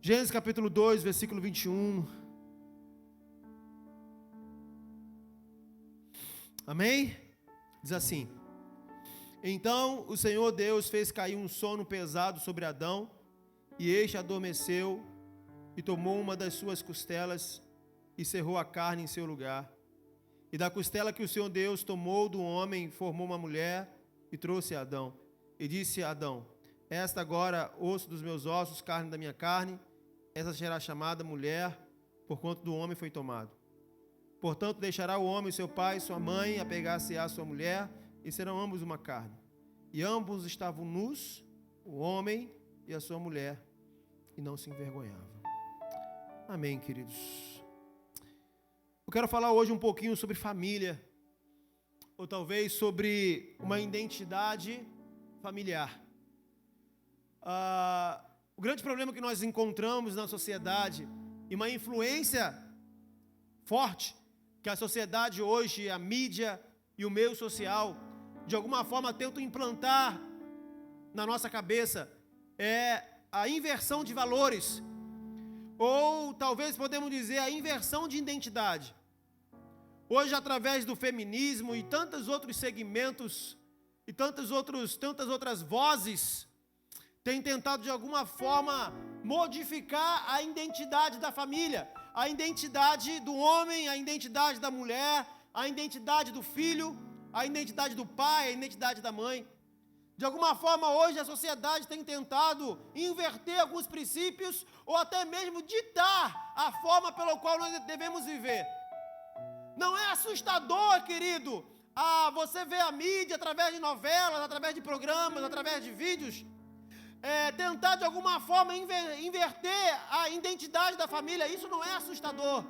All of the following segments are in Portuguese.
Gênesis capítulo 2, versículo 21. Amém? Diz assim: Então o Senhor Deus fez cair um sono pesado sobre Adão, e este adormeceu, e tomou uma das suas costelas, e cerrou a carne em seu lugar. E da costela que o Senhor Deus tomou do homem, formou uma mulher, e trouxe a Adão. E disse a Adão: Esta agora, osso dos meus ossos, carne da minha carne, essa será chamada mulher, porquanto do homem foi tomado. Portanto, deixará o homem seu pai e sua mãe, apegar-se-á à sua mulher, e serão ambos uma carne. E ambos estavam nus, o homem e a sua mulher, e não se envergonhavam. Amém, queridos. Eu quero falar hoje um pouquinho sobre família, ou talvez sobre uma identidade familiar. O grande problema que nós encontramos na sociedade, e uma influência forte que a sociedade hoje, a mídia e o meio social, de alguma forma tentam implantar na nossa cabeça, é a inversão de valores, ou talvez podemos dizer a inversão de identidade. Hoje, através do feminismo e tantos outros segmentos e tantas outras vozes, tem tentado de alguma forma modificar a identidade da família, a identidade do homem, a identidade da mulher, a identidade do filho, a identidade do pai, a identidade da mãe. De alguma forma, hoje a sociedade tem tentado inverter alguns princípios ou até mesmo ditar a forma pela qual nós devemos viver. Não é assustador, querido, você vê a mídia através de novelas, através de programas, através de vídeos, tentar de alguma forma inverter a identidade da família. Isso não é assustador.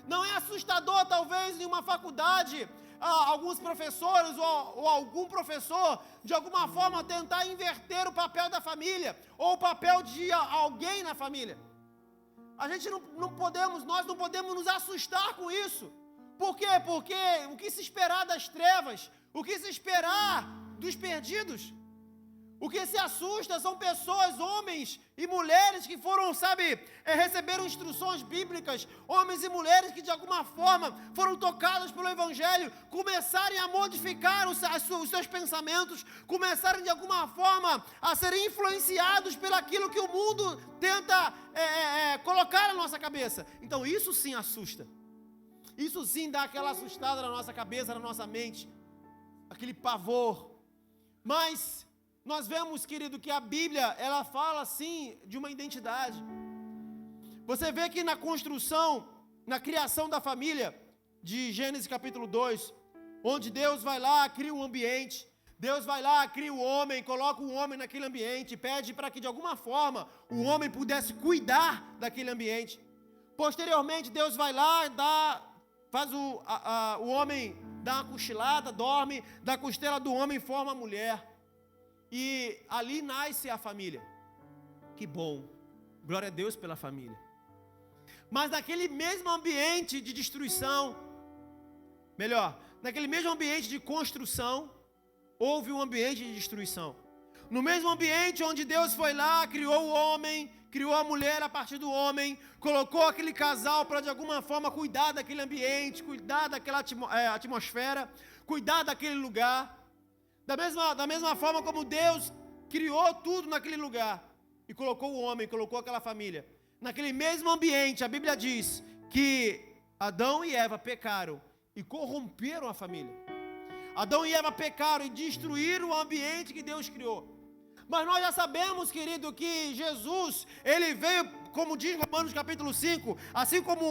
Não é assustador, talvez, em uma faculdade, alguns professores ou algum professor, de alguma forma, tentar inverter o papel da família, ou o papel de alguém na família. Nós não podemos nos assustar com isso. Por quê? Porque o que se esperar das trevas, o que se esperar dos perdidos, o que se assusta são pessoas, homens e mulheres que foram, receberam instruções bíblicas, homens e mulheres que de alguma forma foram tocados pelo Evangelho, começarem a modificar os seus pensamentos, começarem de alguma forma a serem influenciados pelaquilo que o mundo tenta colocar na nossa cabeça. Então isso sim assusta. Isso sim dá aquela assustada na nossa cabeça, na nossa mente, aquele pavor. Mas nós vemos, querido, que a Bíblia, ela fala sim de uma identidade. Você vê que na construção, na criação da família, de Gênesis capítulo 2, onde Deus vai lá, cria um ambiente, Deus vai lá, cria o homem, coloca o homem naquele ambiente, pede para que de alguma forma o homem pudesse cuidar daquele ambiente. Posteriormente, Deus vai lá, faz o homem dar uma cochilada, dorme, da costela do homem forma a mulher. E ali nasce a família. Que bom, glória a Deus pela família. Mas naquele mesmo ambiente de destruição, naquele mesmo ambiente de construção, houve um ambiente de destruição. No mesmo ambiente onde Deus foi lá, criou o homem, criou a mulher a partir do homem, colocou aquele casal para de alguma forma cuidar daquele ambiente, cuidar daquela atmosfera, cuidar daquele lugar. Da mesma forma como Deus criou tudo naquele lugar e colocou o homem, colocou aquela família. Naquele mesmo ambiente, a Bíblia diz que Adão e Eva pecaram e corromperam a família. Adão e Eva pecaram e destruíram o ambiente que Deus criou. Mas nós já sabemos, querido, que Jesus, ele veio, como diz Romanos capítulo 5, assim como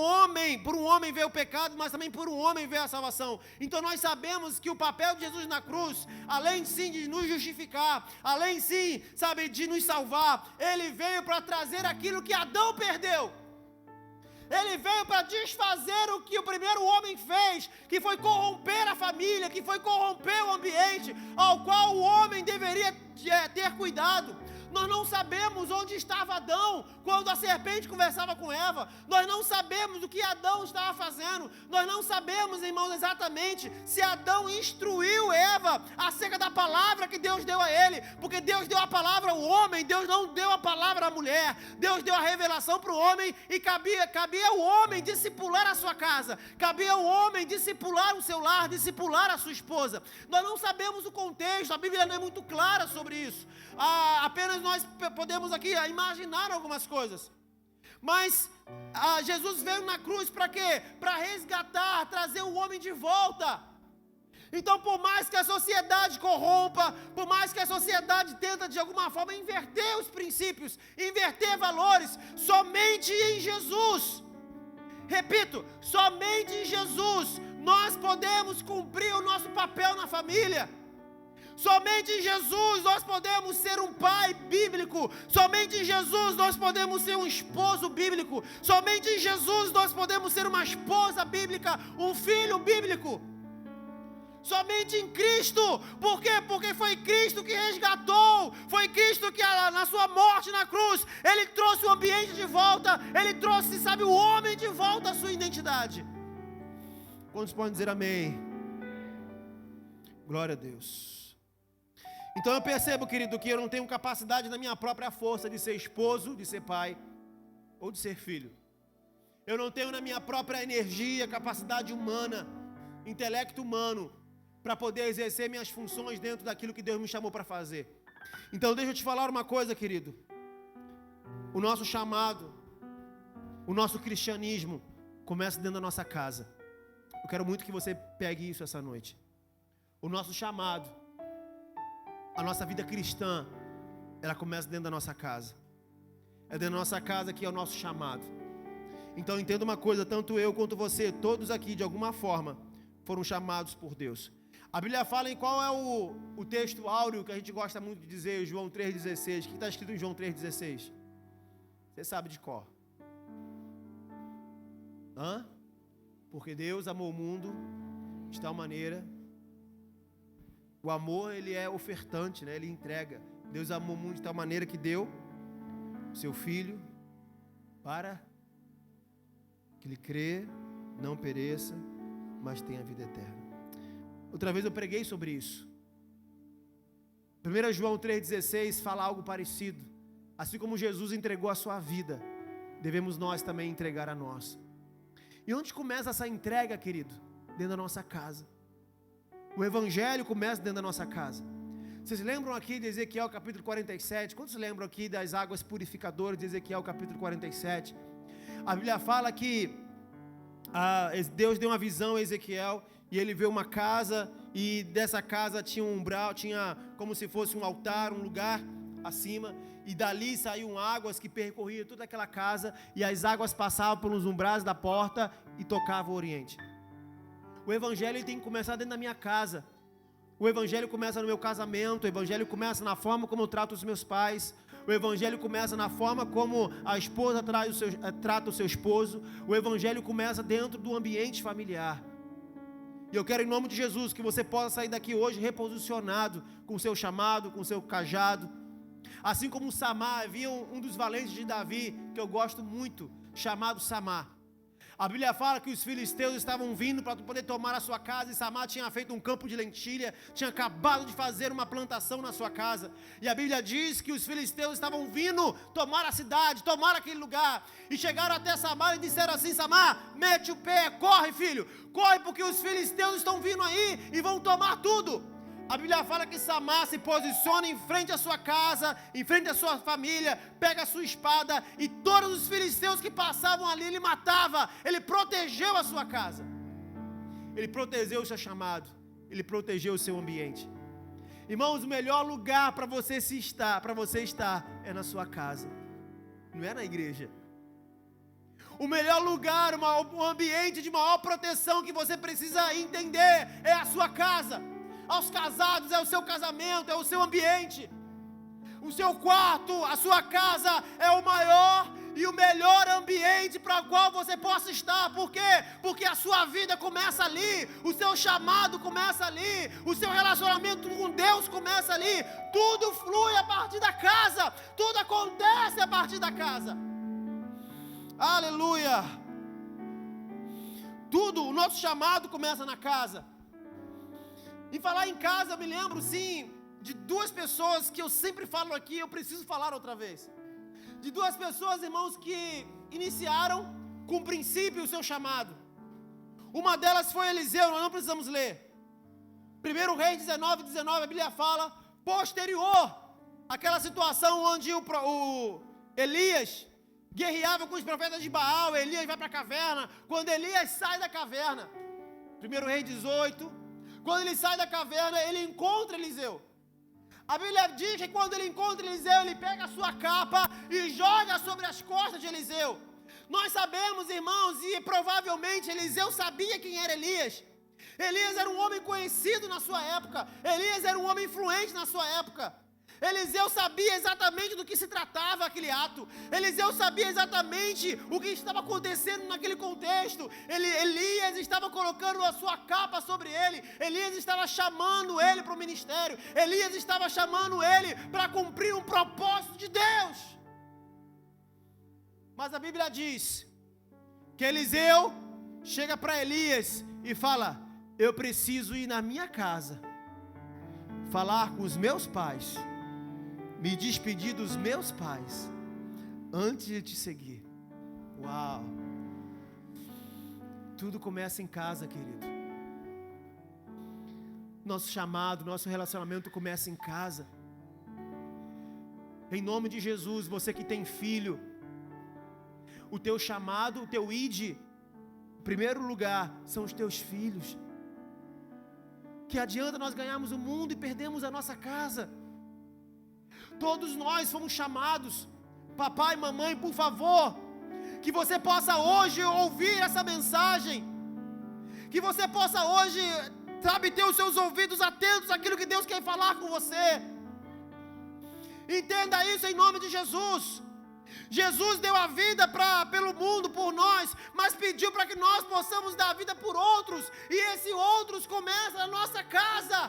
por um homem veio o pecado, mas também por um homem veio a salvação. Então nós sabemos que o papel de Jesus na cruz, além sim de nos justificar, além sim, de nos salvar, ele veio para trazer aquilo que Adão perdeu. Ele veio para desfazer o que o primeiro homem fez, que foi corromper a família, que foi corromper o ambiente ao qual o homem deveria ter cuidado. Nós não sabemos onde estava Adão quando a serpente conversava com Eva. Nós não sabemos o que Adão estava fazendo. Nós não sabemos, irmãos, exatamente se Adão instruiu Eva acerca da palavra que Deus deu a ele. Porque Deus deu a palavra ao homem, Deus não deu a palavra à mulher. Deus deu a revelação para o homem e cabia ao homem discipular a sua casa. Cabia ao homem discipular o seu lar, discipular a sua esposa. Nós não sabemos o contexto, a Bíblia não é muito clara sobre isso. Apenas nós podemos aqui imaginar algumas coisas. Mas Jesus veio na cruz para quê? Para resgatar, trazer o homem de volta. Então, por mais que a sociedade corrompa, por mais que a sociedade tenta de alguma forma inverter os princípios, inverter valores, somente em Jesus, repito, somente em Jesus nós podemos cumprir o nosso papel na família. Somente em Jesus nós podemos ser um pai bíblico. Somente em Jesus nós podemos ser um esposo bíblico. Somente em Jesus nós podemos ser uma esposa bíblica, um filho bíblico. Somente em Cristo. Por quê? Porque foi Cristo que resgatou. Foi Cristo que na sua morte na cruz, Ele trouxe o ambiente de volta. Ele trouxe, sabe, o homem de volta à sua identidade. Quantos podem dizer amém? Glória a Deus. Então eu percebo, querido, que eu não tenho capacidade na minha própria força de ser esposo, de ser pai ou de ser filho. Eu não tenho na minha própria energia, capacidade humana, intelecto humano, para poder exercer minhas funções dentro daquilo que Deus me chamou para fazer. Então deixa eu te falar uma coisa, querido. O nosso chamado, o nosso cristianismo começa dentro da nossa casa. Eu quero muito que você pegue isso essa noite. O nosso chamado, a nossa vida cristã, ela começa dentro da nossa casa. É dentro da nossa casa que é o nosso chamado. Então entenda uma coisa, tanto eu quanto você, todos aqui de alguma forma foram chamados por Deus. A Bíblia fala em qual é o texto áureo que a gente gosta muito de dizer, João 3,16. O que está escrito em João 3,16? Você sabe de cor. Porque Deus amou o mundo de tal maneira. O amor, ele é ofertante, né? Ele entrega. Deus amou o mundo de tal maneira que deu o seu Filho para que ele crê, não pereça, mas tenha vida eterna. Outra vez eu preguei sobre isso. 1 João 3,16 fala algo parecido. Assim como Jesus entregou a sua vida, devemos nós também entregar a nossa. E onde começa essa entrega, querido? Dentro da nossa casa. O Evangelho começa dentro da nossa casa. Vocês lembram aqui de Ezequiel capítulo 47? Quantos lembram aqui das águas purificadoras de Ezequiel capítulo 47? A Bíblia fala que Deus deu uma visão a Ezequiel e ele viu uma casa, e dessa casa tinha um umbral, tinha como se fosse um altar, um lugar acima, e dali saíam águas que percorriam toda aquela casa, e as águas passavam pelos umbrais da porta e tocavam o oriente. O Evangelho tem que começar dentro da minha casa. O Evangelho começa no meu casamento. O Evangelho começa na forma como eu trato os meus pais. O Evangelho começa na forma como a esposa trata o seu esposo. O Evangelho começa dentro do ambiente familiar. E eu quero, em nome de Jesus, que você possa sair daqui hoje reposicionado com o seu chamado, com o seu cajado. Assim como Samar, havia um dos valentes de Davi, que eu gosto muito, chamado Samar. A Bíblia fala que os filisteus estavam vindo para poder tomar a sua casa, e Samar tinha feito um campo de lentilha, tinha acabado de fazer uma plantação na sua casa, e a Bíblia diz que os filisteus estavam vindo tomar a cidade, tomar aquele lugar, e chegaram até Samar e disseram assim: Samar, mete o pé, corre filho, corre, porque os filisteus estão vindo aí e vão tomar tudo. A Bíblia fala que Samar se posiciona em frente à sua casa, em frente à sua família, pega a sua espada, e todos os filisteus que passavam ali, ele matava. Ele protegeu a sua casa, ele protegeu o seu chamado, ele protegeu o seu ambiente. Irmãos, o melhor lugar para você estar é na sua casa, não é na igreja. O melhor lugar, um ambiente de maior proteção que você precisa entender é a sua casa. Aos casados, é o seu casamento, é o seu ambiente. O seu quarto, a sua casa é o maior e o melhor ambiente para o qual você possa estar. Por quê? Porque a sua vida começa ali, o seu chamado começa ali, o seu relacionamento com Deus começa ali. Tudo flui a partir da casa, tudo acontece a partir da casa. Aleluia! Tudo, o nosso chamado começa na casa. E falar em casa, eu me lembro sim de duas pessoas que eu sempre falo aqui, eu preciso falar outra vez. De duas pessoas, irmãos, que iniciaram com o princípio o seu chamado. Uma delas foi Eliseu, nós não precisamos ler. 1 Reis 19:19, a Bíblia fala, posterior àquela situação onde o Elias guerreava com os profetas de Baal, Elias vai para a caverna. Quando Elias sai da caverna, 1 Reis 18, quando ele sai da caverna, ele encontra Eliseu. A Bíblia diz que quando ele encontra Eliseu, ele pega a sua capa e joga sobre as costas de Eliseu. Nós sabemos, irmãos, e provavelmente Eliseu sabia quem era Elias. Elias era um homem conhecido na sua época. Elias era um homem influente na sua época. Eliseu sabia exatamente do que se tratava aquele ato. Eliseu sabia exatamente o que estava acontecendo naquele contexto. Elias estava colocando a sua capa sobre ele. Elias estava chamando ele para o ministério. Elias estava chamando ele para cumprir um propósito de Deus. Mas a Bíblia diz que Eliseu chega para Elias e fala: eu preciso ir na minha casa, falar com os meus pais, me despedir dos meus pais, antes de te seguir. Uau! Tudo começa em casa, querido. Nosso chamado, nosso relacionamento começa em casa. Em nome de Jesus, você que tem filho, o teu chamado, o teu id, em primeiro lugar, são os teus filhos. Que adianta nós ganharmos o mundo e perdemos a nossa casa? Todos nós fomos chamados. Papai, mamãe, por favor, que você possa hoje ouvir essa mensagem, que você possa hoje, sabe, ter os seus ouvidos atentos àquilo que Deus quer falar com você. Entenda isso em nome de Jesus. Jesus deu a vida pelo mundo, por nós, mas pediu para que nós possamos dar a vida por outros, e esse outros começa na nossa casa.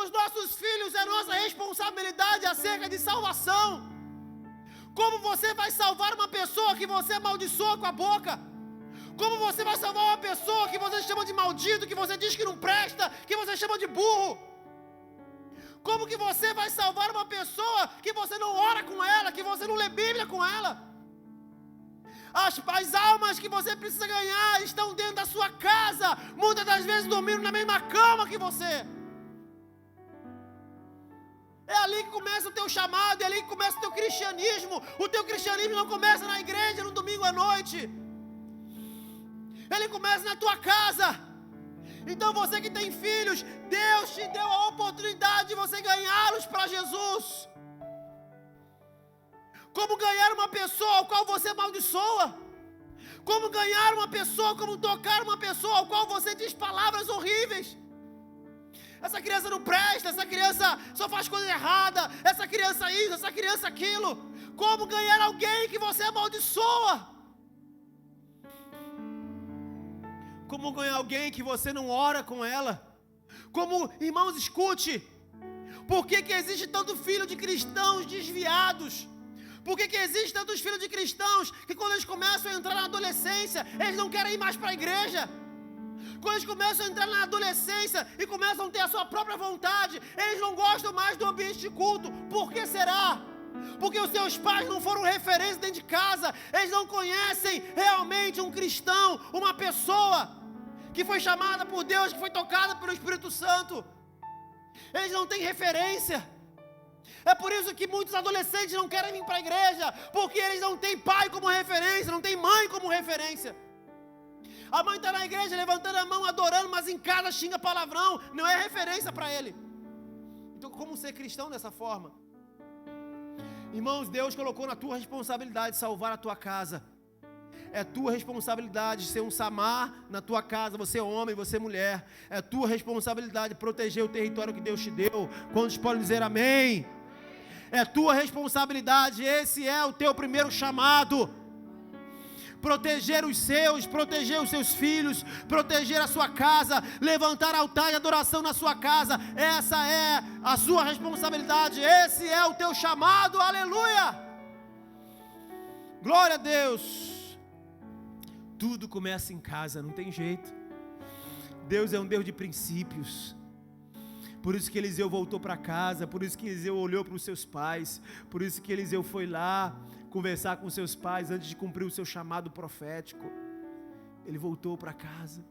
Os nossos filhos é nossa responsabilidade acerca de salvação. Como você vai salvar uma pessoa que você amaldiçoa com a boca? Como você vai salvar uma pessoa que você chama de maldito, que você diz que não presta, que você chama de burro? Como que você vai salvar uma pessoa que você não ora com ela, que você não lê Bíblia com ela? As almas que você precisa ganhar estão dentro da sua casa, muitas das vezes dormindo na mesma cama que você. É ali que começa o teu chamado, é ali que começa o teu cristianismo. O teu cristianismo não começa na igreja no domingo à noite. Ele começa na tua casa. Então você que tem filhos, Deus te deu a oportunidade de você ganhá-los para Jesus. Como ganhar uma pessoa ao qual você amaldiçoa? Como ganhar uma pessoa, como tocar uma pessoa ao qual você diz palavras horríveis? Essa criança não presta, essa criança só faz coisa errada, essa criança isso, essa criança aquilo. Como ganhar alguém que você amaldiçoa? Como ganhar alguém que você não ora com ela? Como, irmãos, escute, por que existe tanto filho de cristãos desviados? Por que existe tantos filhos de cristãos que quando eles começam a entrar na adolescência, eles não querem ir mais para a igreja? Quando eles começam a entrar na adolescência e começam a ter a sua própria vontade, eles não gostam mais do ambiente de culto. Por que será? Porque os seus pais não foram referência dentro de casa. Eles não conhecem realmente um cristão, uma pessoa que foi chamada por Deus, que foi tocada pelo Espírito Santo. Eles não têm referência. É por isso que muitos adolescentes não querem vir para a igreja, porque eles não têm pai como referência, não têm mãe como referência. A mãe está na igreja levantando a mão, adorando, mas em casa xinga palavrão, não é referência para ele. Então como ser cristão dessa forma? Irmãos, Deus colocou na tua responsabilidade salvar a tua casa. É tua responsabilidade ser um Samar na tua casa, você é homem, você é mulher. É tua responsabilidade proteger o território que Deus te deu. Quantos podem dizer amém? é tua responsabilidade, esse é o teu primeiro chamado. Proteger os seus filhos, proteger a sua casa, levantar altar de adoração na sua casa, essa é a sua responsabilidade, esse é o teu chamado, aleluia! Glória a Deus! Tudo começa em casa, não tem jeito. Deus é um Deus de princípios. Por isso que Eliseu voltou para casa, por isso que Eliseu olhou para os seus pais, por isso que Eliseu foi lá conversar com seus pais antes de cumprir o seu chamado profético. Ele voltou para casa.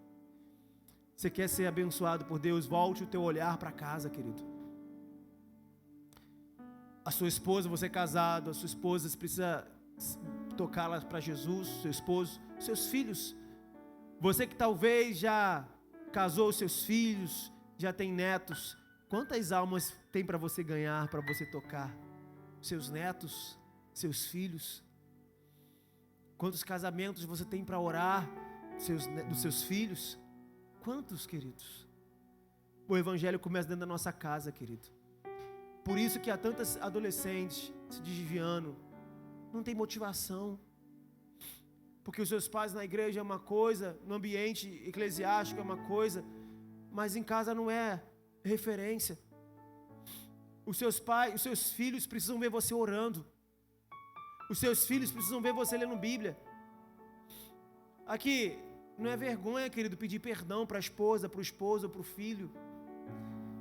Você quer ser abençoado por Deus? Volte o teu olhar para casa, querido. A sua esposa, você é casado, a sua esposa, você precisa tocá-la para Jesus, seu esposo, seus filhos. Você que talvez já casou seus filhos, já tem netos, quantas almas tem para você ganhar, para você tocar? Seus netos, seus filhos? Quantos casamentos você tem para orar dos seus filhos? Quantos, queridos? O evangelho começa dentro da nossa casa, querido. Por isso que há tantas adolescentes se desviando, não tem motivação, porque os seus pais na igreja é uma coisa, no ambiente eclesiástico é uma coisa, mas em casa não é referência. Os seus filhos precisam ver você orando. Os seus filhos precisam ver você lendo Bíblia. Aqui, não é vergonha, querido, pedir perdão para a esposa, para o esposo, para o filho.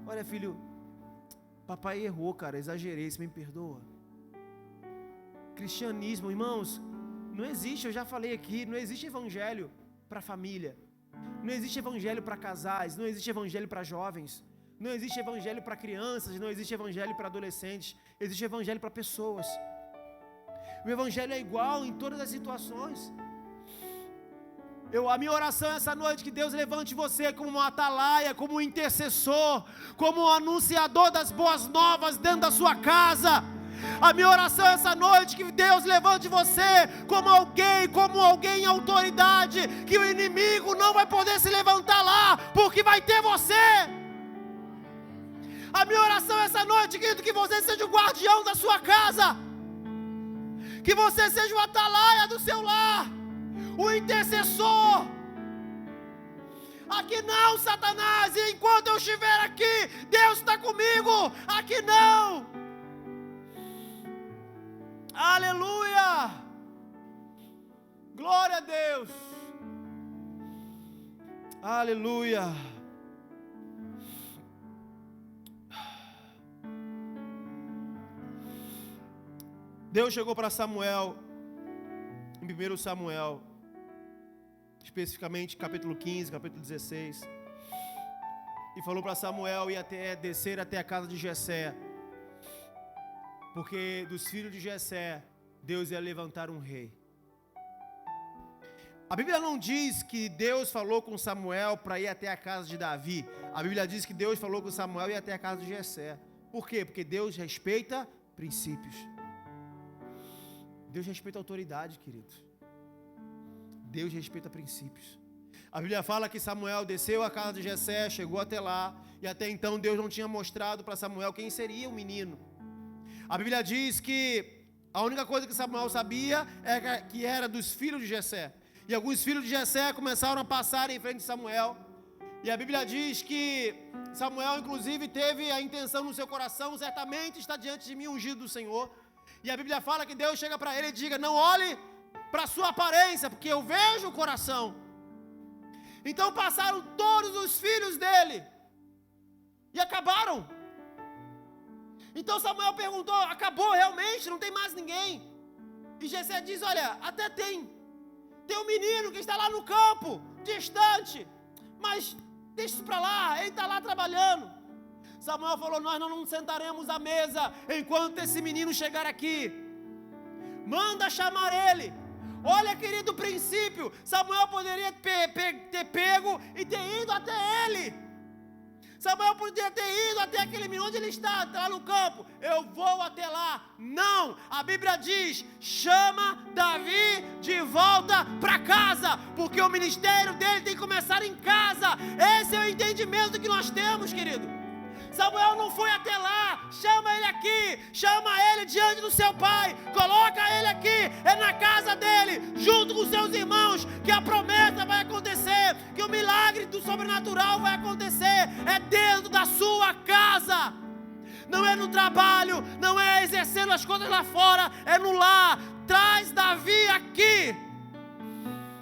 Olha, filho, papai errou, cara, exagerei, você me perdoa. Cristianismo, irmãos, não existe, eu já falei aqui, não existe evangelho para família. Não existe evangelho para casais, não existe evangelho para jovens, não existe evangelho para crianças, não existe evangelho para adolescentes, existe evangelho para pessoas. O evangelho é igual em todas as situações. A minha oração essa noite, que Deus levante você como um atalaia, como um intercessor, como um anunciador das boas novas dentro da sua casa. A minha oração essa noite, que Deus levante você como alguém em autoridade, que o inimigo não vai poder se levantar lá, porque vai ter você. A minha oração essa noite, querido, que você seja o guardião da sua casa, que você seja o atalaia do seu lar, o intercessor. Aqui não, Satanás, e enquanto eu estiver aqui, Deus está comigo. Aqui não. Aleluia! Glória a Deus! Aleluia! Deus chegou para Samuel, em 1 Samuel, especificamente capítulo 15, capítulo 16, e falou para Samuel descer até a casa de Jessé, porque dos filhos de Jessé, Deus ia levantar um rei. A Bíblia não diz que Deus falou com Samuel para ir até a casa de Davi. A Bíblia diz que Deus falou com Samuel e ir até a casa de Jessé. Por quê? Porque Deus respeita princípios. Deus respeita a autoridade, querido. Deus respeita princípios. A Bíblia fala que Samuel desceu à casa de Jessé, chegou até lá, e até então Deus não tinha mostrado para Samuel quem seria o menino. A Bíblia diz que a única coisa que Samuel sabia é que era dos filhos de Jessé. E alguns filhos de Jessé começaram a passar em frente de Samuel. E a Bíblia diz que Samuel, inclusive, teve a intenção no seu coração, certamente está diante de mim ungido do Senhor. E a Bíblia fala que Deus chega para ele e diga: não olhe para a sua aparência, porque eu vejo o coração. Então passaram todos os filhos dele e acabaram. Então Samuel perguntou: acabou realmente? Não tem mais ninguém? E Jessé diz: olha, até tem um menino que está lá no campo, distante, mas deixa isso para lá, ele está lá trabalhando. Samuel falou: nós não nos sentaremos à mesa enquanto esse menino chegar aqui. Manda chamar ele. Olha, querido, princípio. Samuel poderia ter pego e ter ido até ele. Samuel poderia ter ido até aquele menino, onde ele está lá no campo. Eu vou até lá. Não, a Bíblia diz: chama Davi de volta para casa, porque o ministério dele tem que começar em casa. Esse é o entendimento que nós temos, querido. Samuel não foi até lá. Chama ele aqui, chama ele diante do seu pai, coloca ele aqui, é na casa dele, junto com seus irmãos, que a promessa vai acontecer, que o milagre do sobrenatural vai acontecer, é dentro da sua casa. Não é no trabalho, não é exercendo as coisas lá fora, é no lar. Traz Davi aqui.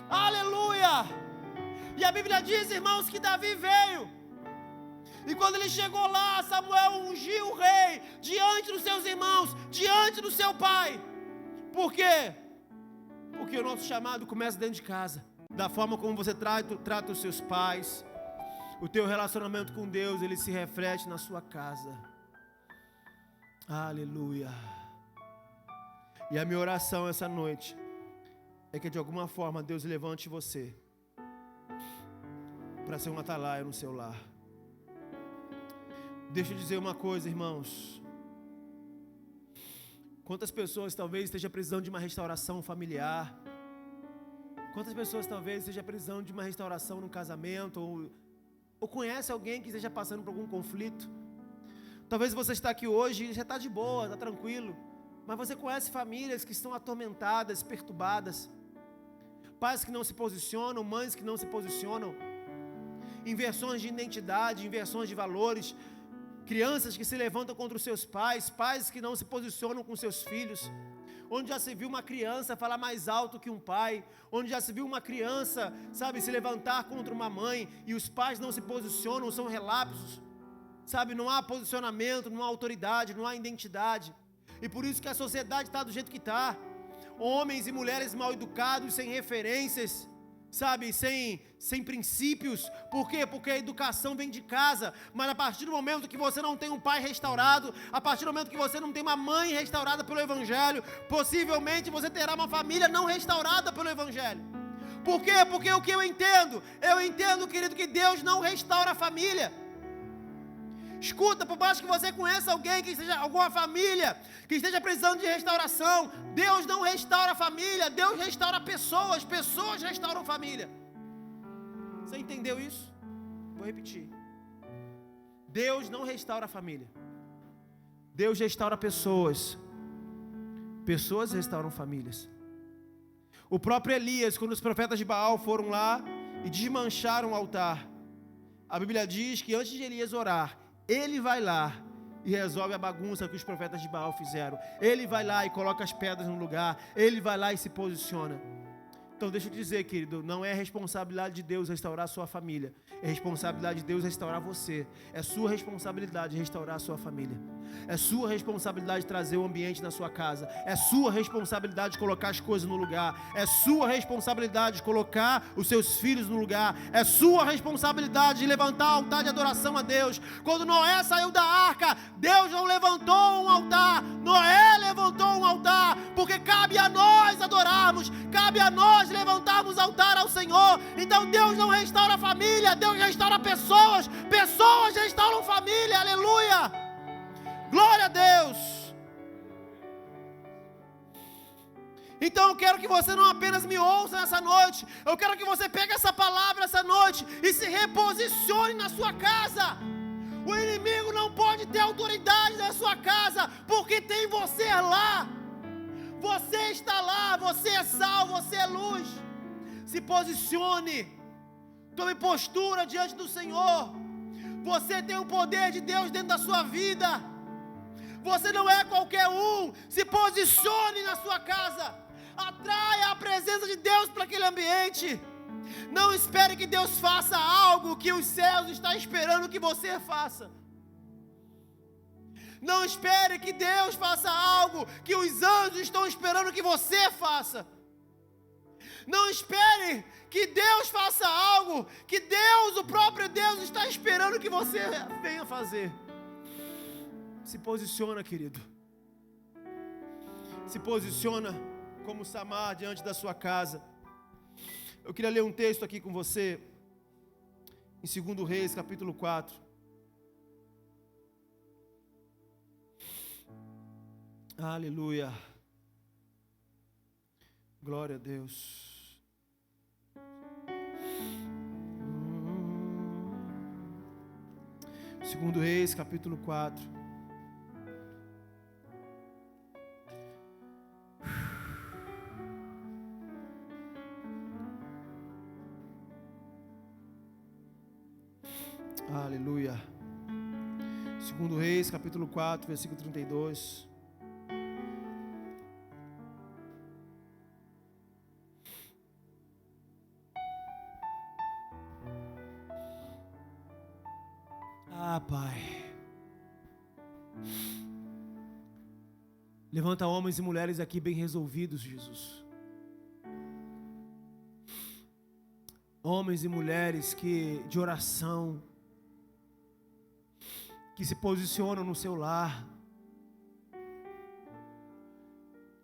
Aleluia. E a Bíblia diz, irmãos, que Davi veio. E quando ele chegou lá, Samuel ungiu o rei diante dos seus irmãos, diante do seu pai. Por quê? Porque o nosso chamado começa dentro de casa. Da forma como você trata os seus pais, o teu relacionamento com Deus, ele se reflete na sua casa. Aleluia. E a minha oração essa noite é que de alguma forma Deus levante você para ser um atalaia no seu lar. Deixa eu dizer uma coisa, irmãos. Quantas pessoas talvez estejam precisando de uma restauração familiar? Quantas pessoas talvez estejam precisando de uma restauração no casamento? Ou conhece alguém que esteja passando por algum conflito? Talvez você está aqui hoje e já está de boa, está tranquilo. Mas você conhece famílias que estão atormentadas, perturbadas. Pais que não se posicionam, mães que não se posicionam. Inversões de identidade, inversões de valores. Crianças que se levantam contra os seus pais. Pais que não se posicionam com seus filhos. Onde já se viu uma criança falar mais alto que um pai. Onde já se viu uma criança, se levantar contra uma mãe. E os pais não se posicionam, são relapsos. Não há posicionamento, não há autoridade, não há identidade. E por isso que a sociedade está do jeito que está. Homens e mulheres mal educados, sem referências, sem princípios. Por quê? Porque a educação vem de casa. Mas a partir do momento que você não tem um pai restaurado, a partir do momento que você não tem uma mãe restaurada pelo Evangelho, possivelmente você terá uma família não restaurada pelo Evangelho. Por quê? Porque o que eu entendo, querido, que Deus não restaura a família. Escuta, por mais que você conheça alguém, que esteja, alguma família que esteja precisando de restauração, Deus não restaura a família, Deus restaura pessoas, pessoas restauram família. Você entendeu isso? Vou repetir. Deus não restaura a família, Deus restaura pessoas, pessoas restauram famílias. O próprio Elias, quando os profetas de Baal foram lá e desmancharam o altar, a Bíblia diz que antes de Elias orar, ele vai lá e resolve a bagunça que os profetas de Baal fizeram. Ele vai lá e coloca as pedras no lugar. Ele vai lá e se posiciona. Então deixa eu te dizer, querido, não é responsabilidade de Deus restaurar a sua família. É responsabilidade de Deus restaurar você. É sua responsabilidade restaurar a sua família. É sua responsabilidade trazer o ambiente na sua casa. É sua responsabilidade colocar as coisas no lugar. É sua responsabilidade colocar os seus filhos no lugar. É sua responsabilidade de levantar o altar de adoração a Deus. Quando Noé saiu da arca, Deus não levantou um altar. Noé levantou um altar, porque cabe a nós adorarmos, cabe a nós levantarmos altar ao Senhor. Então Deus não restaura a família, Deus restaura pessoas, pessoas restauram família. Aleluia, glória a Deus. Então eu quero que você não apenas me ouça nessa noite, eu quero que você pegue essa palavra essa noite e se reposicione na sua casa. O inimigo não pode ter autoridade na sua casa, porque tem você lá. Você está lá, você é sal, você é luz. Se posicione, tome postura diante do Senhor. Você tem o poder de Deus dentro da sua vida. Você não é qualquer um. Se posicione na sua casa. Atraia a presença de Deus para aquele ambiente. Não espere que Deus faça algo que os céus estão esperando que você faça. Não espere que Deus faça algo que os anjos estão esperando que você faça. Não espere que Deus faça algo que Deus, o próprio Deus, está esperando que você venha fazer. Se posiciona, querido. Se posiciona como Samar diante da sua casa. Eu queria ler um texto aqui com você, em 2 Reis, capítulo 4. Aleluia. Glória a Deus. 2 2 Reis, capítulo 4. Aleluia. 2 Reis, capítulo 4, versículo 32. Pai, levanta homens e mulheres aqui bem resolvidos, Jesus. Homens e mulheres de oração, que se posicionam no seu lar,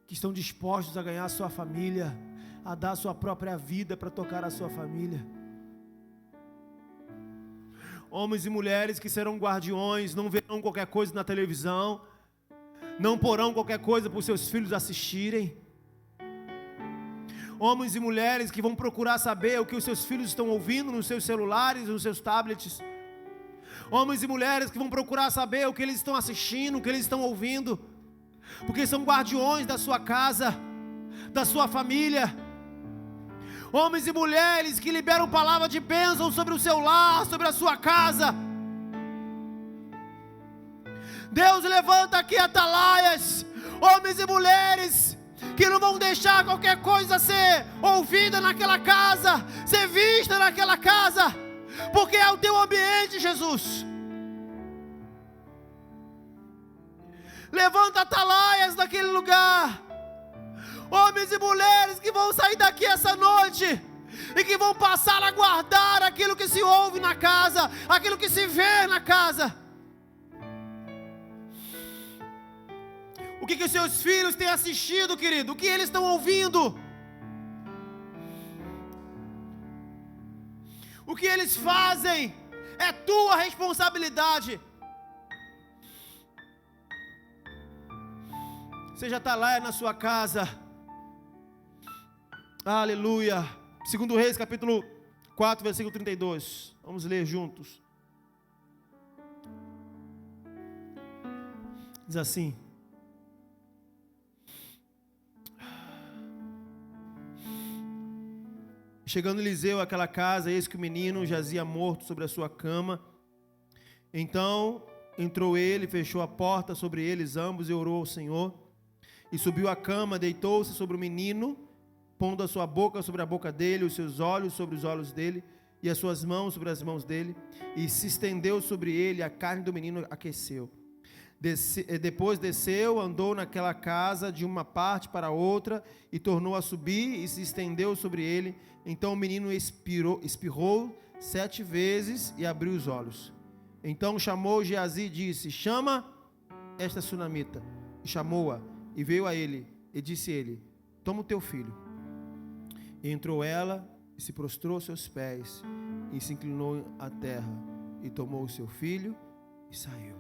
que estão dispostos a ganhar a sua família, a dar a sua própria vida para tocar a sua família. Homens e mulheres que serão guardiões, não verão qualquer coisa na televisão, não porão qualquer coisa para os seus filhos assistirem. Homens e mulheres que vão procurar saber o que os seus filhos estão ouvindo nos seus celulares, nos seus tablets. Homens e mulheres que vão procurar saber o que eles estão assistindo, o que eles estão ouvindo, porque são guardiões da sua casa, da sua família. Homens e mulheres que liberam palavra de bênção sobre o seu lar, sobre a sua casa. Deus levanta aqui atalaias, homens e mulheres que não vão deixar qualquer coisa ser ouvida naquela casa, ser vista naquela casa, porque é o teu ambiente, Jesus. Levanta atalaias naquele lugar. Homens e mulheres que vão sair daqui essa noite e que vão passar a guardar aquilo que se ouve na casa, aquilo que se vê na casa. O que os seus filhos têm assistido, querido? O que eles estão ouvindo? O que eles fazem é tua responsabilidade. Seja atalaia na sua casa. Aleluia. 2 Reis, capítulo 4, versículo 32. Vamos ler juntos. Diz assim: chegando Eliseu àquela casa, eis que o menino jazia morto sobre a sua cama. Então entrou ele, fechou a porta sobre eles ambos e orou ao Senhor. E subiu à cama, deitou-se sobre o menino, pondo a sua boca sobre a boca dele, os seus olhos sobre os olhos dele, e as suas mãos sobre as mãos dele, e se estendeu sobre ele, a carne do menino aqueceu. Depois desceu, andou naquela casa de uma parte para outra, e tornou a subir, e se estendeu sobre ele. Então o menino espirrou 7 vezes, e abriu os olhos. Então chamou Geazi e disse: chama esta sunamita. E chamou-a, e veio a ele, e disse ele: toma o teu filho. E entrou ela, e se prostrou aos seus pés, e se inclinou à terra, e tomou o seu filho, e saiu.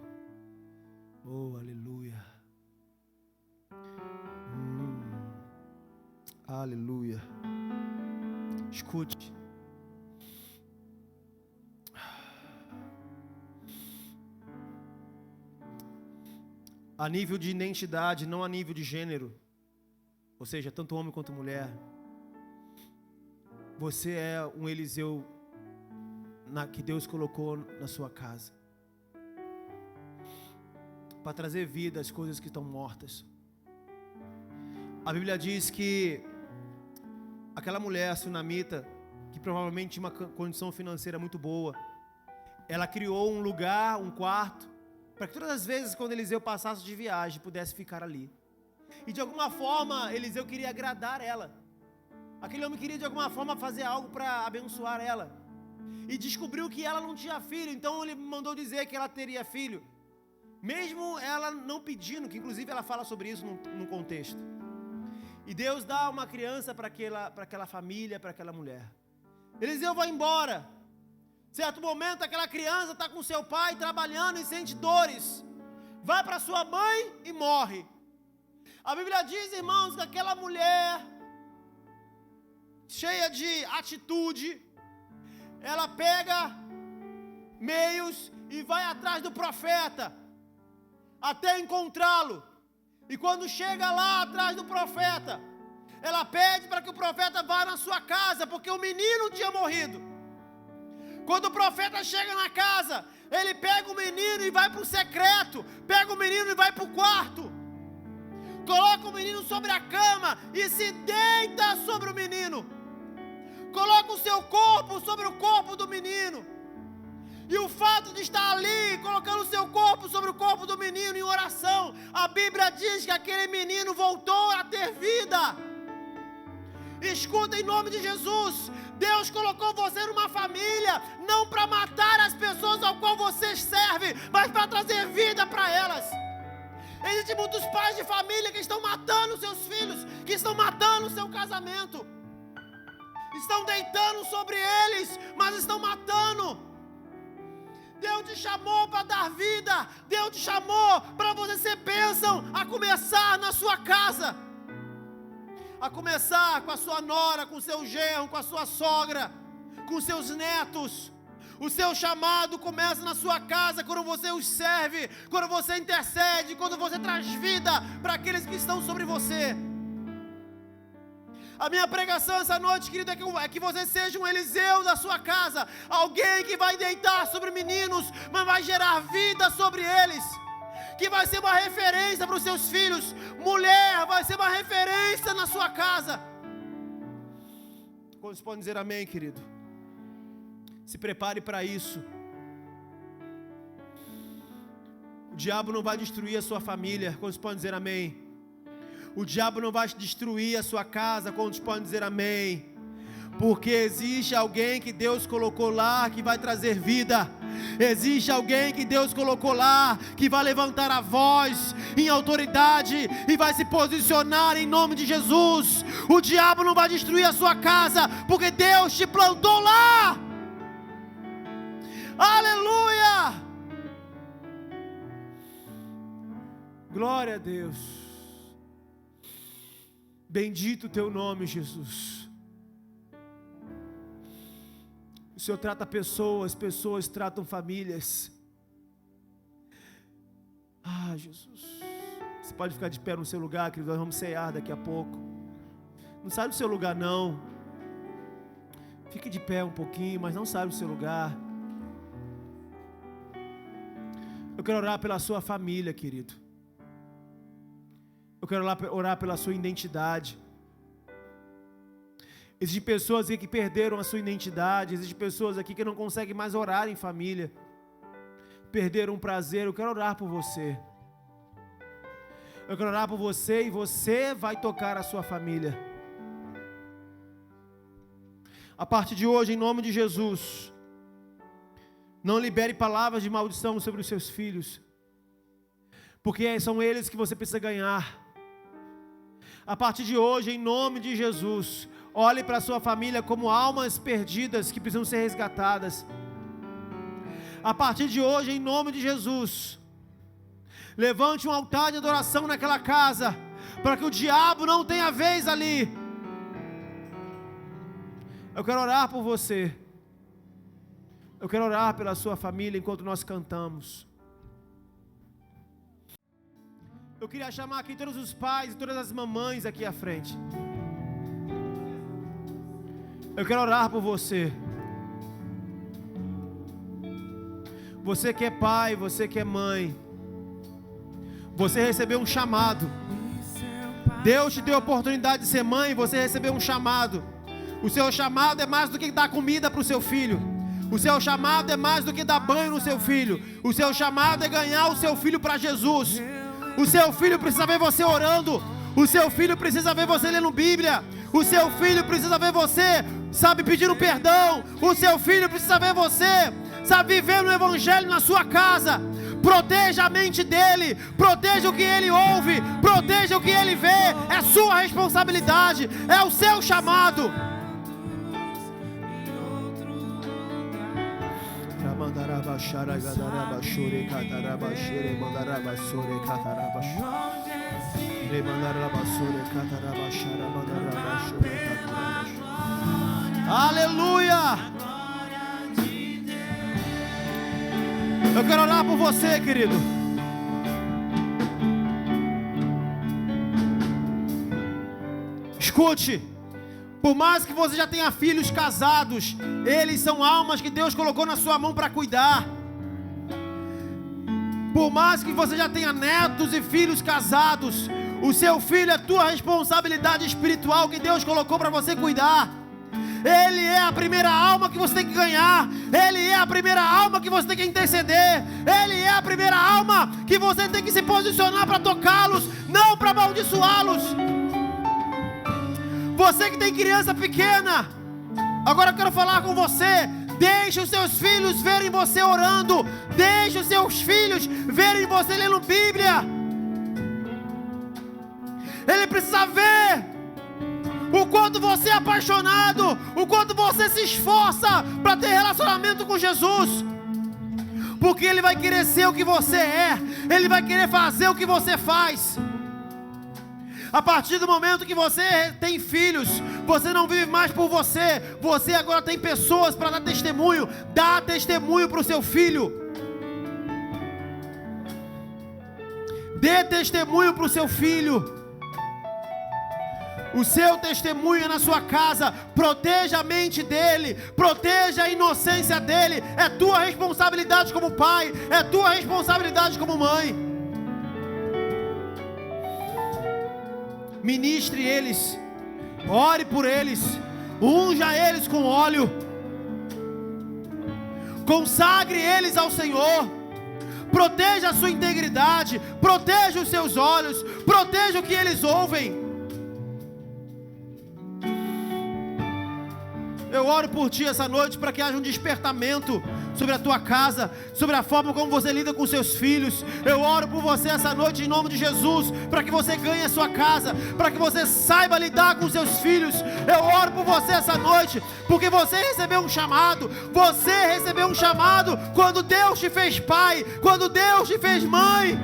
Oh, aleluia. Aleluia. Escute. A nível de identidade, não a nível de gênero, ou seja, tanto homem quanto mulher, você é um Eliseu que Deus colocou na sua casa para trazer vida às coisas que estão mortas. A Bíblia diz que aquela mulher sunamita, que provavelmente tinha uma condição financeira muito boa, ela criou um lugar, um quarto, para que todas as vezes quando Eliseu passasse de viagem, pudesse ficar ali. E de alguma forma Eliseu queria agradar ela. Aquele homem queria de alguma forma fazer algo para abençoar ela. E descobriu que ela não tinha filho, então ele mandou dizer que ela teria filho, mesmo ela não pedindo, que inclusive ela fala sobre isso no contexto. E Deus dá uma criança para aquela família, para aquela mulher. Eliseu vai embora. Certo momento aquela criança está com seu pai trabalhando e sente dores. Vai para sua mãe e morre. A Bíblia diz, irmãos, que aquela mulher, cheia de atitude, ela pega meios e vai atrás do profeta até encontrá-lo. E quando chega lá atrás do profeta, ela pede para que o profeta vá na sua casa, porque o menino tinha morrido. Quando o profeta chega na casa, ele pega o menino e vai para o secreto, pega o menino e vai para o quarto, coloca o menino sobre a cama e se deita sobre o menino, coloca o seu corpo sobre o corpo do menino. E o fato de estar ali, colocando o seu corpo sobre o corpo do menino em oração, a Bíblia diz que aquele menino voltou a ter vida. Escuta, em nome de Jesus, Deus colocou você numa família, não para matar as pessoas ao qual você serve, mas para trazer vida para elas. Existem muitos pais de família que estão matando seus filhos, que estão matando o seu casamento, estão deitando sobre eles, mas estão matando. Deus te chamou para dar vida, Deus te chamou para você ser bênção, a começar na sua casa, a começar com a sua nora, com o seu genro, com a sua sogra, com os seus netos. O seu chamado começa na sua casa, quando você os serve, quando você intercede, quando você traz vida para aqueles que estão sobre você. A minha pregação essa noite, querido, é que você seja um Eliseu da sua casa, alguém que vai deitar sobre meninos, mas vai gerar vida sobre eles, que vai ser uma referência para os seus filhos. Mulher, vai ser uma referência na sua casa. Quantos podem dizer amém, querido? Se prepare para isso. O diabo não vai destruir a sua família. Quantos podem dizer amém? O diabo não vai destruir a sua casa. Quantos podem dizer amém? Porque existe alguém que Deus colocou lá que vai trazer vida. Existe alguém que Deus colocou lá que vai levantar a voz em autoridade e vai se posicionar em nome de Jesus. O diabo não vai destruir a sua casa, porque Deus te plantou lá. Aleluia! Glória a Deus. Bendito o teu nome, Jesus. O Senhor trata pessoas, pessoas tratam famílias. Ah, Jesus. Você pode ficar de pé no seu lugar, querido, nós vamos cear daqui a pouco. Não sai do seu lugar não. Fique de pé um pouquinho, mas não sai do seu lugar. Eu quero orar pela sua família, querido. Eu quero orar pela sua identidade. Existem pessoas aqui que perderam a sua identidade. Existem pessoas aqui que não conseguem mais orar em família. Perderam um prazer. Eu quero orar por você. Eu quero orar por você e você vai tocar a sua família. A partir de hoje, em nome de Jesus, não libere palavras de maldição sobre os seus filhos, porque são eles que você precisa ganhar. A partir de hoje, em nome de Jesus, olhe para a sua família como almas perdidas que precisam ser resgatadas. A partir de hoje, em nome de Jesus, levante um altar de adoração naquela casa, para que o diabo não tenha vez ali. Eu quero orar por você. Eu quero orar pela sua família enquanto nós cantamos. Eu queria chamar aqui todos os pais e todas as mamães aqui à frente. Eu quero orar por você. Você que é pai, você que é mãe. Você recebeu um chamado. Deus te deu a oportunidade de ser mãe e você recebeu um chamado. O seu chamado é mais do que dar comida para o seu filho. O seu chamado é mais do que dar banho no seu filho. O seu chamado é ganhar o seu filho para Jesus. O seu filho precisa ver você orando. O seu filho precisa ver você lendo Bíblia. O seu filho precisa ver você, sabe, pedindo perdão. O seu filho precisa ver você, sabe, vivendo o Evangelho na sua casa. Proteja a mente dele, proteja o que ele ouve, proteja o que ele vê. É sua responsabilidade, é o seu chamado. Aleluia! Eu quero orar por você, querido. Escute, por mais que você já tenha filhos casados, eles são almas que Deus colocou na sua mão para cuidar. Por mais que você já tenha netos e filhos casados, o seu filho é tua responsabilidade espiritual que Deus colocou para você cuidar. Ele é a primeira alma que você tem que ganhar. Ele é a primeira alma que você tem que interceder. Ele é a primeira alma que você tem que se posicionar para tocá-los, não para amaldiçoá-los. Você que tem criança pequena, agora eu quero falar com você. Deixe os seus filhos verem você orando. Deixe os seus filhos verem você lendo Bíblia. Ele precisa ver o quanto você é apaixonado, o quanto você se esforça para ter relacionamento com Jesus. Porque Ele vai querer ser o que você é. Ele vai querer fazer o que você faz. A partir do momento que você tem filhos, você não vive mais por você. Você agora tem pessoas para dar testemunho. Dá testemunho para o seu filho. Dê testemunho para o seu filho. O seu testemunho é na sua casa. Proteja a mente dele. Proteja a inocência dele. É tua responsabilidade como pai. É tua responsabilidade como mãe. Ministre eles. Ore por eles. Unja eles com óleo. Consagre eles ao Senhor. Proteja a sua integridade. Proteja os seus olhos. Proteja o que eles ouvem. Eu oro por ti essa noite para que haja um despertamento sobre a tua casa, sobre a forma como você lida com seus filhos. Eu oro por você essa noite em nome de Jesus, para que você ganhe a sua casa, para que você saiba lidar com seus filhos. Eu oro por você essa noite, porque você recebeu um chamado. Você recebeu um chamado quando Deus te fez pai, quando Deus te fez mãe.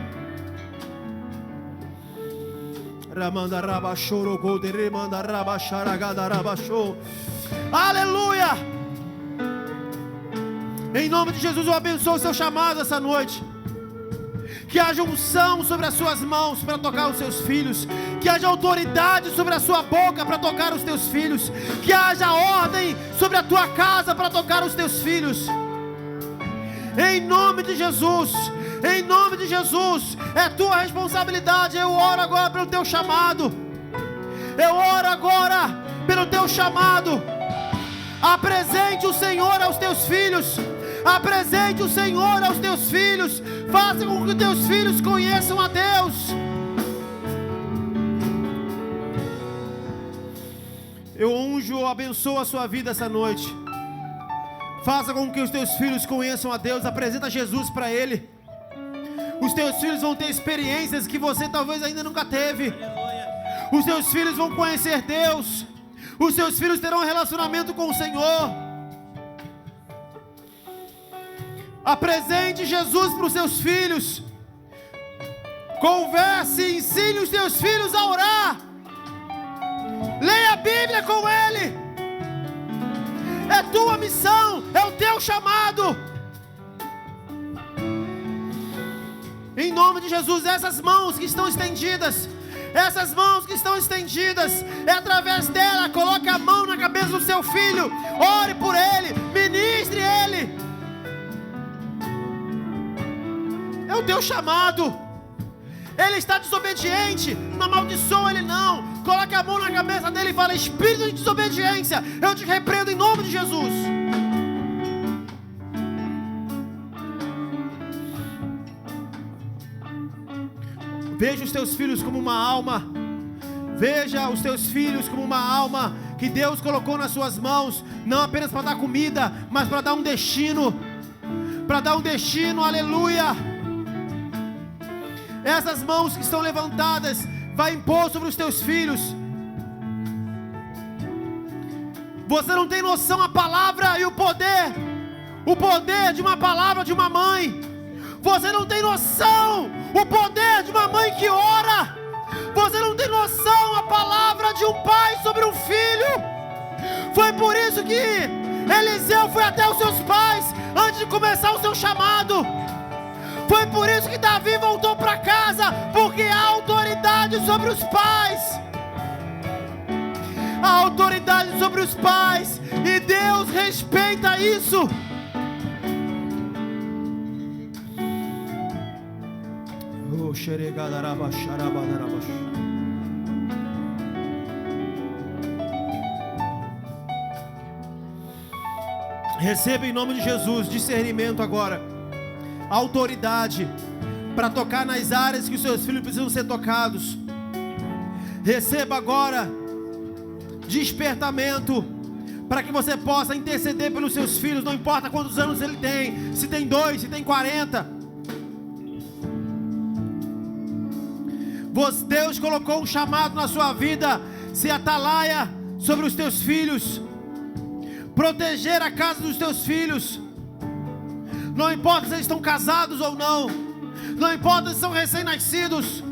Aleluia! Em nome de Jesus eu abençoo o seu chamado essa noite. Que haja unção sobre as suas mãos para tocar os seus filhos. Que haja autoridade sobre a sua boca para tocar os teus filhos. Que haja ordem sobre a tua casa para tocar os teus filhos. Em nome de Jesus. Em nome de Jesus. É tua responsabilidade. Eu oro agora pelo teu chamado. Eu oro agora pelo teu chamado. Apresente o Senhor aos teus filhos. Apresente o Senhor aos teus filhos. Faça com que os teus filhos conheçam a Deus. Eu unjo, abençoo a sua vida essa noite. Faça com que os teus filhos conheçam a Deus. Apresenta Jesus para Ele. Os teus filhos vão ter experiências que você talvez ainda nunca teve. Os teus filhos vão conhecer Deus. Os seus filhos terão um relacionamento com o Senhor. Apresente Jesus para os seus filhos. Converse, ensine os teus filhos a orar. Leia a Bíblia com ele. É tua missão, é o teu chamado. Em nome de Jesus, essas mãos que estão estendidas, essas mãos que estão estendidas, é através dela. Coloque a mão na cabeça do seu filho. Ore por ele, ministre ele. É o teu chamado. Ele está desobediente, não amaldiçoa ele não. Coloque a mão na cabeça dele e fala: espírito de desobediência, eu te repreendo em nome de Jesus. Veja os teus filhos como uma alma. Veja os teus filhos como uma alma que Deus colocou nas suas mãos, não apenas para dar comida, mas para dar um destino. Para dar um destino, aleluia. Essas mãos que estão levantadas, vai impor sobre os teus filhos. Você não tem noção a palavra e o poder de uma palavra de uma mãe. Você não tem noção o poder de uma mãe que ora. Você não tem noção a palavra de um pai sobre um filho. Foi por isso que Eliseu foi até os seus pais antes de começar o seu chamado. Foi por isso que Davi voltou para casa, porque há autoridade sobre os pais. Há autoridade sobre os pais, e Deus respeita isso. Receba em nome de Jesus discernimento agora, autoridade para tocar nas áreas que os seus filhos precisam ser tocados. Receba agora despertamento para que você possa interceder pelos seus filhos, não importa quantos anos ele tem, se tem 2, se tem 40. Deus colocou um chamado na sua vida, ser atalaia sobre os teus filhos, proteger a casa dos teus filhos. Não importa se eles estão casados ou não, não importa se são recém-nascidos,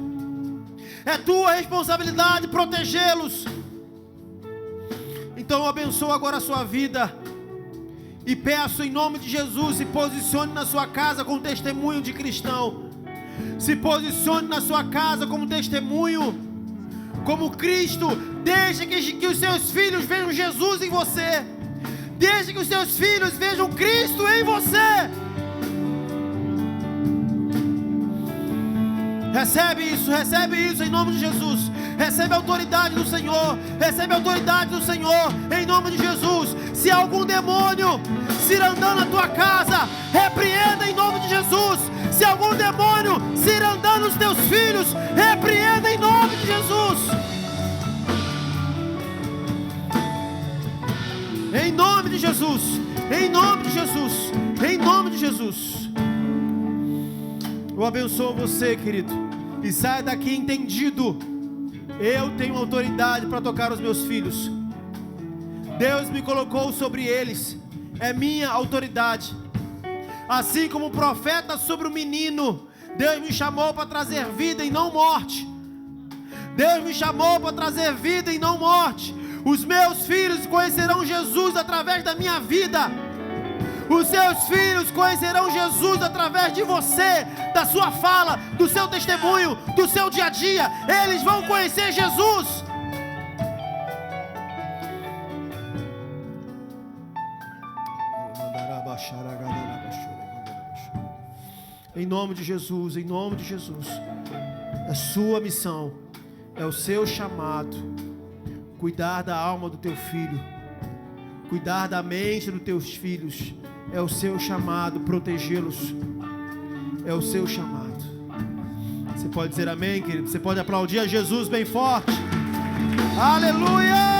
é tua responsabilidade protegê-los. Então eu abençoo agora a sua vida e peço em nome de Jesus, se posicione na sua casa com testemunho de cristão. Se posicione na sua casa como testemunho, como Cristo. Deixe que os seus filhos vejam Jesus em você. Deixe que os seus filhos vejam Cristo em você. Recebe isso em nome de Jesus. Recebe a autoridade do Senhor. Recebe a autoridade do Senhor em nome de Jesus. Se há algum demônio se andando na tua casa, repreenda em nome de Jesus. Se há algum demônio se andando nos teus filhos, repreenda em nome de Jesus. Em nome de Jesus. Em nome de Jesus. Em nome de Jesus. Eu abençoo você, querido, e saia daqui entendido. Eu tenho autoridade para tocar os meus filhos. Deus me colocou sobre eles. É minha autoridade. Assim como o profeta sobre o menino, Deus me chamou para trazer vida e não morte. Deus me chamou para trazer vida e não morte. Os meus filhos conhecerão Jesus através da minha vida. Os seus filhos conhecerão Jesus através de você, da sua fala, do seu testemunho, do seu dia a dia. Eles vão conhecer Jesus. Em nome de Jesus, em nome de Jesus. É sua missão, é o seu chamado. Cuidar da alma do teu filho, cuidar da mente dos teus filhos. É o seu chamado, protegê-los. É o seu chamado. Você pode dizer amém, querido? Você pode aplaudir a Jesus bem forte. Aleluia!